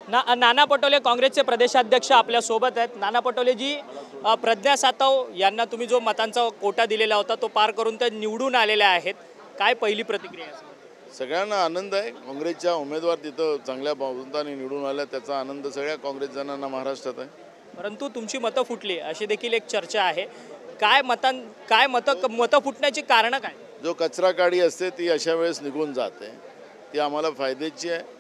नाना पटोले काँग्रेसचे प्रदेशाध्यक्ष आपल्या सोबत आहेत। नाना पटोले जी, प्रज्ञा सातव यांना तुम्ही जो मतांचा कोटा दिलेला होता तो पार करून ते निवडून आलेल्या आहेत, काय पहिली प्रतिक्रिया आहे? सगळ्यांना आनंद आहे। काँग्रेसच्या उमेदवार तिथं चांगल्या बहुमताने निवडून आल्या, त्याचा आनंद सगळ्या काँग्रेस जणांना महाराष्ट्रात आहे। परंतु तुमची मतं फुटली अशी देखील एक चर्चा आहे। काय मतं फुटण्याची कारणं काय? जो कचरा काढी असते ती अशा वेळेस निघून जाते, ती आम्हाला फायद्याची आहे।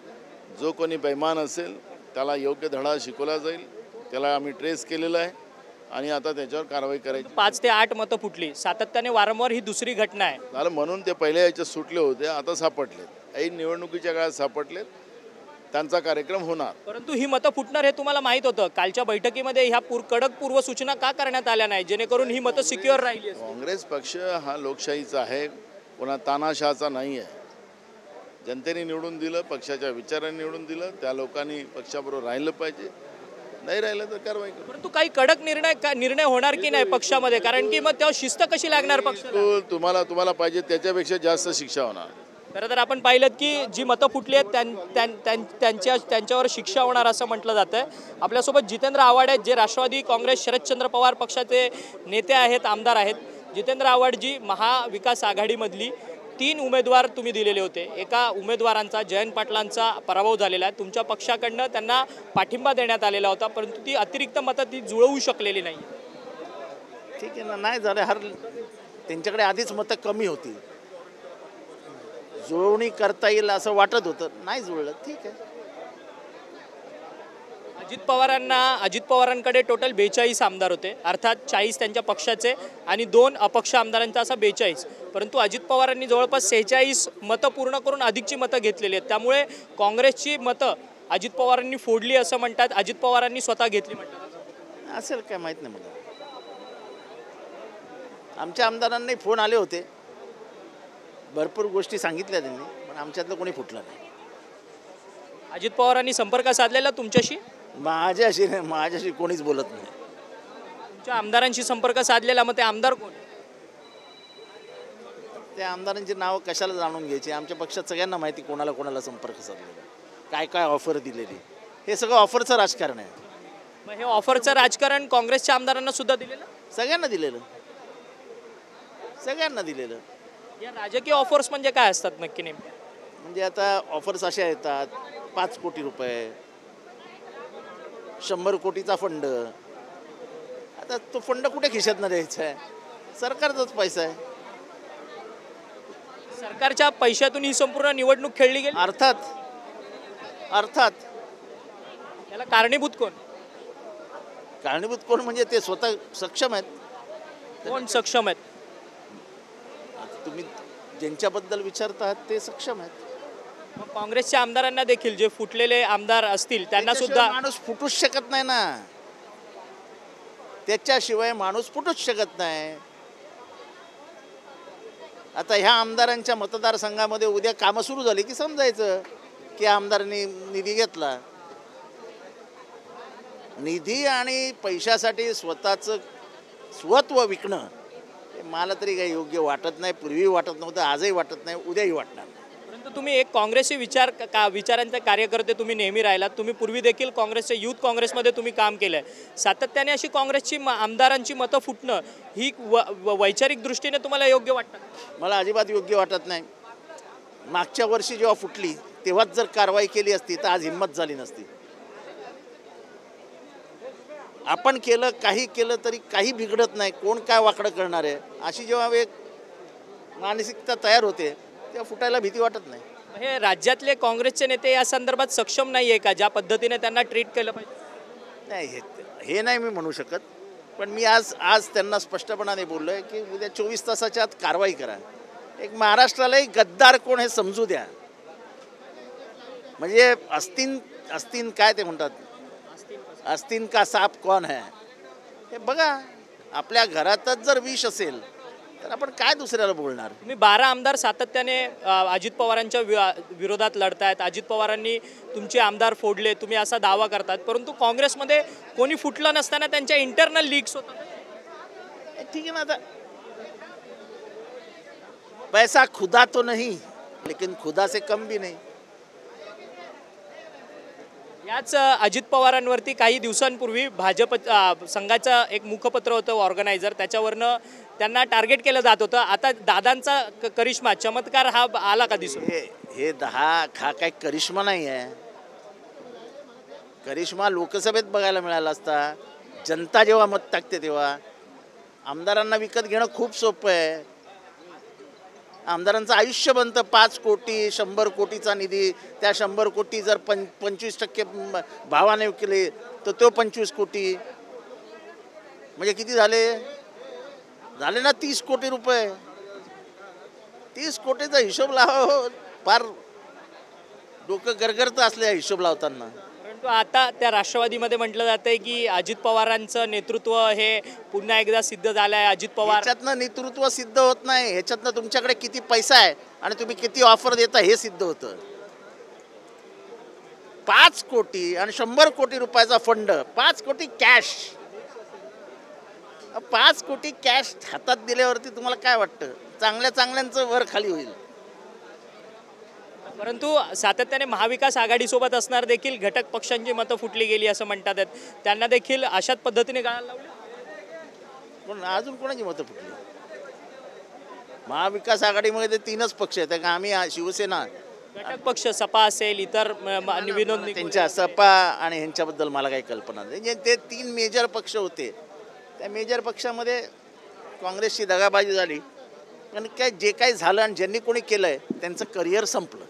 जो कोणी बेईमान असेल त्याला योग्य धडा शिकवला जाईल, त्याला आम्ही ट्रेस केलेला आहे आणि आता त्याच्यावर कारवाई करायची। 5 ते 8 मतं फुटली, सातत्याने वारंवार ही दुसरी घटना आहे। झालं म्हणून ते पहिल्या याच्यात सुटले होते, आता सापडलेत, ऐन निवडणुकीच्या काळात सापडलेत, त्यांचा कार्यक्रम होणार। परंतु ही मतं फुटणार हे तुम्हाला माहित होतं? कालच्या बैठकीमध्ये ह्या कडक पूर्व सूचना का करण्यात आल्या नाही जेणेकरून ही मतं सिक्युअर राहिली? काँग्रेस पक्ष हा लोकशाहीचा आहे, कोणा तानाशाहचा नाही आहे। जनतेने निवडून दिलं, पक्षाच्या विचारांनी निवडून दिलं, त्या लोकांनी पक्षाबरोबर राहिलं पाहिजे, नाही राहिलं तर कारवाई करू। परंतु काही कडक निर्णय होणार की नाही पक्षामध्ये? कारण की मग तेव्हा शिस्त कशी लागणार पक्षाला? तुम्हाला पाहिजे त्याच्यापेक्षा जास्त शिक्षा होणार। खरं तर आपण पाहिलं की जी मतं फुटली आहेत त्यांच्यावर शिक्षा होणार असं म्हटलं जातं आहे। आपल्यासोबत जितेंद्र आव्हाड आहेत, जे राष्ट्रवादी काँग्रेस शरदचंद्र पवार पक्षाचे नेते आहेत, आमदार आहेत। जितेंद्र आव्हाड जी, महाविकास आघाडीमधली 3 उमेदवार तुम्ही दिलेले होते, एका उमेदवारांचा जयंत पाटलांचा पराभव झालेला आहे, तुमच्या पक्षाकडनं त्यांना पाठिंबा देण्यात आलेला होता, परंतु ती अतिरिक्त मतं ती जुळवू शकलेली नाही। ठीक आहे ना, नाही झालं, त्यांच्याकडे आधीच मतं कमी होती, जुळवणी करता येईल असं वाटत होतं, नाही जुळलं, ठीक आहे। अजित पवारांकडे टोटल 42 आमदार होते, अर्थात 40 त्यांच्या पक्षाचे आणि 2 अपक्ष आमदारांचा असा 42, परंतु अजित पवारांनी जवळपास 46 मतं पूर्ण करून अधिकची मतं घेतलेली आहेत। त्यामुळे काँग्रेसची मतं अजित पवारांनी फोडली असं म्हणतात, अजित पवारांनी स्वतः घेतली म्हणतात। असेल काय माहीत नाही मला, आमच्या आमदारांनी फोन आले होते, भरपूर गोष्टी सांगितल्या त्यांनी, पण आमच्यातलं कोणी फुटलं नाही। अजित पवारांनी संपर्क साधलेला तुमच्याशी? माझ्याशी कोणीच बोलत नाही। तुमच्या आमदारांशी संपर्क साधलेला, मग ते आमदार कोण? त्या आमदारांची नावं कशाला जाणून घ्यायची? आमच्या पक्षात सगळ्यांना माहिती कोणाला कोणाला संपर्क साधलेला, काय काय ऑफर दिलेली, हे सगळं ऑफरचं राजकारण आहे। मग हे ऑफरचं राजकारण काँग्रेसच्या आमदारांना सुद्धा दिलेलं? सगळ्यांना दिलेलं। या राजकीय ऑफर्स म्हणजे काय असतात नक्की नेमके? म्हणजे आता ऑफर्स अशा येतात, 5 कोटी रुपये, 100 कोटीचा फंड। आता तो फंड कुठे खिशातनं द्यायचा आहे? सरकारचाच पैसा आहे। सरकारच्या पैशातून ही संपूर्ण निवडणूक खेळली गेली? अर्थात याला कारणीभूत कोण? कारणीभूत कोण म्हणजे ते स्वतः सक्षम आहेत। कोण सक्षम आहेत? तुम्ही ज्यांच्याबद्दल विचारतात ते सक्षम आहेत। मग काँग्रेसच्या आमदारांना देखील, जे फुटलेले आमदार असतील त्यांना सुद्धा माणूस फुटूच शकत नाही ना, त्याच्याशिवाय माणूस फुटूच शकत नाही। आता ह्या आमदारांच्या मतदारसंघामध्ये उद्या कामं सुरू झाली की समजायचं की आमदारांनी निधी घेतला। निधी आणि पैशासाठी स्वतःचं स्वत्व विकणं हे मला तरी काही योग्य वाटत नाही। पूर्वी वाटत नव्हतं, आजही वाटत नाही, उद्याही वाटणार नाही। परंतु तुम्ही एक काँग्रेसचे विचारांचे कार्यकर्ते तुम्ही नेहमी राहिलात, तुम्ही पूर्वी देखील काँग्रेसच्या युथ काँग्रेसमध्ये तुम्ही काम केलं आहे। सातत्याने अशी काँग्रेसची आमदारांची मतं फुटणं ही वैचारिक दृष्टीने तुम्हाला योग्य वाटतं? मला अजिबात योग्य वाटत नाही। मागच्या वर्षी जेव्हा फुटली तेव्हाच जर कारवाई केली असती तर आज हिंमत झाली नसती। आपण काही केलं तरी काही बिघडत नाही, कोण काय वाकडं करणार आहे अशी जेव्हा एक मानसिकता तयार होते तेव्हा फुटायला भीती वाटत नाही। हे राज्यातले काँग्रेसचे नेते या संदर्भात सक्षम नाही आहे का, ज्या पद्धतीने त्यांना ट्रीट केलं पाहिजे? नाही, हे नाही मी म्हणू शकत, पण मी आज त्यांना स्पष्टपणाने बोललो आहे की उद्या 24 तासाच्या आत कारवाई करा। एक महाराष्ट्रालाही गद्दार कोण हे समजू द्या, म्हणजे अस्तीन काय ते म्हणतात, अस्तीन का साप कौन है हे बघा। आपल्या घरातच जर विष असेल तर आपण काय दुसऱ्याला बोलणार? तुम्ही 12 आमदार सातत्याने अजित पवारांच्या विरोधात लढतायत, अजित पवारांनी तुमचे आमदार फोडले, तुम्ही असा दावा करतात, परंतु काँग्रेसमध्ये कोणी फुटलं नसताना त्यांच्या इंटरनल लीक्स होतात। ठीक आहे ना, आता पैसा खुदा तो नहीं लेकिन खुदा से कम भी नहीं। याच अजित पवारांवरती काही दिवसांपूर्वी भाजप संघाचं एक मुखपत्र होतं ऑर्गनायझर, त्याच्यावरनं त्यांना टार्गेट केलं जात होतं. आता दादांचा करिश्मा चमत्कार हा आला का दिसून? हे हा काही करिश्मा नाही आहे. करिश्मा लोकसभेत बघायला मिळाला असता. जनता जेव्हा मत टाकते तेव्हा. आमदारांना विकत घेणं खूप सोपं आहे. आमदारांचं आयुष्य बनतं 5 कोटी 100 कोटीचा निधी. त्या 100 कोटी जर 25% भावाने विकले तर तो 25 कोटी म्हणजे किती झाले ना 30 कोटी रुपये. 30 कोटीचा हिशोब लावा. फार डोकं गरगरतं असले हिशोब लावताना. परंतु आता त्या राष्ट्रवादीमध्ये म्हटलं जातंय की अजित पवारांचं नेतृत्व हे पुन्हा एकदा सिद्ध झालं आहे. अजित पवार ह्याच्यातनं नेतृत्व सिद्ध होत नाही. ह्याच्यातनं तुमच्याकडे किती पैसा आहे आणि तुम्ही किती ऑफर देता हे सिद्ध होतं. 5 कोटी आणि 100 कोटी रुपयाचा फंड, 5 कोटी कॅश. 5 कोटी कॅश हातात दिल्यावरती तुम्हाला काय वाटतं? चांगल्यांचं वर खाली होईल. परंतु सातत्याने महाविकास आघाडीसोबत असणार देखील घटक पक्षांची मतं फुटली गेली असं म्हणतात. त्यांना देखील अशाच पद्धतीने गाळायला लावले. पण अजून कोणाची मतं फुटली? महाविकास आघाडीमध्ये ते 3च पक्ष आहेत. का आम्ही शिवसेना, घटक पक्ष सपा असेल, इतर विनोद निकोल, त्यांच्या सपा आणि ह्यांच्याबद्दल मला काही कल्पना नाही. ते 3 मेजर पक्ष होते. त्या मेजर पक्षामध्ये काँग्रेसची दगाबाजी झाली. पण जे काही झालं आणि ज्यांनी कोणी केलंय त्यांचं करिअर संपलं.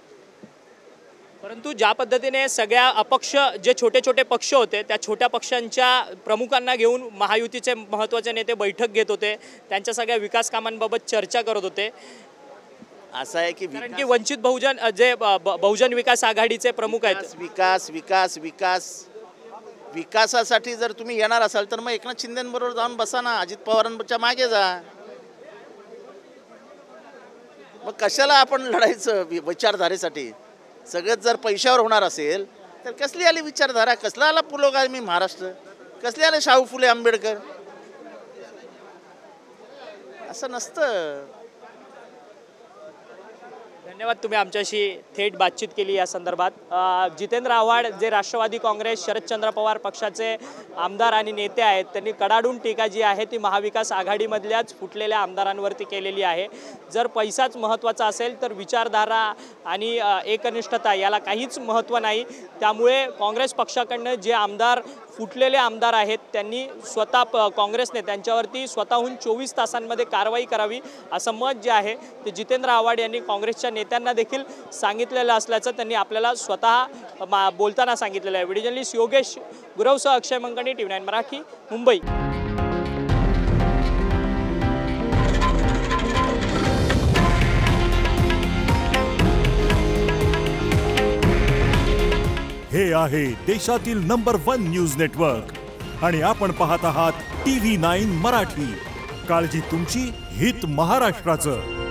परंतु ज्या पद्धतीने सगळ्या अपक्ष जे छोटे छोटे पक्ष होते त्या छोट्या पक्षांच्या प्रमुखांना घेऊन महायुतीचे महत्त्वाचे नेते बैठक घेत होते, त्यांच्या सगळ्या विकास कामांबाबत चर्चा करत होते. असं आहे की कारण की वंचित बहुजन जे बहुजन विकास आघाडीचे प्रमुख आहेत, विकास विकास विकास विकासासाठी जर तुम्ही येणार असाल तर मग एकनाथ शिंदेंबरोबर जाऊन बसा ना. अजित पवारांच्या मागे जा. मग कशाला आपण लढायचं विचारधारेसाठी? सगळंच जर पैशावर होणार असेल तर कसली आली विचारधारा? कसला आला पुरोगामी महाराष्ट्र? कसले आले शाहू फुले आंबेडकर? असं नसतं. धन्यवाद, तुम्ही आमच्याशी थेट बातचीत केली या संदर्भात. जितेंद्र आव्हाड जे राष्ट्रवादी काँग्रेस शरदचंद्र पवार पक्षाचे आमदार आणि नेते आहेत, त्यांनी कडाडून टीका जी आहे ती महाविकास आघाडीमधल्याच फुटलेल्या आमदारांवरती केलेली आहे. जर पैसाच महत्त्वाचा असेल तर विचारधारा आणि एकनिष्ठता याला काहीच महत्त्व नाही. त्यामुळे काँग्रेस पक्षाकडनं जे आमदार फुटलेले आमदार आहेत त्यांनी स्वतः काँग्रेसने त्यांच्यावरती स्वतःहून 24 तासांमध्ये कारवाई करावी असं मत जे आहे ते जितेंद्र आव्हाड यांनी काँग्रेसच्या नेत्यांना देखील सांगितलेलं असल्याचं त्यांनी आपल्याला स्वतः बोलताना सांगितलेलं आहे. व्हिडिओ जर्नलिस्ट योगेश गुरवसह अक्षय मंकणी, TV9 मराठी, मुंबई. हे आहे देशातील नंबर 1 न्यूज नेटवर्क आणि आपण पाहत आहात TV9 मराठी. काळजी तुमची, हित महाराष्ट्राचं.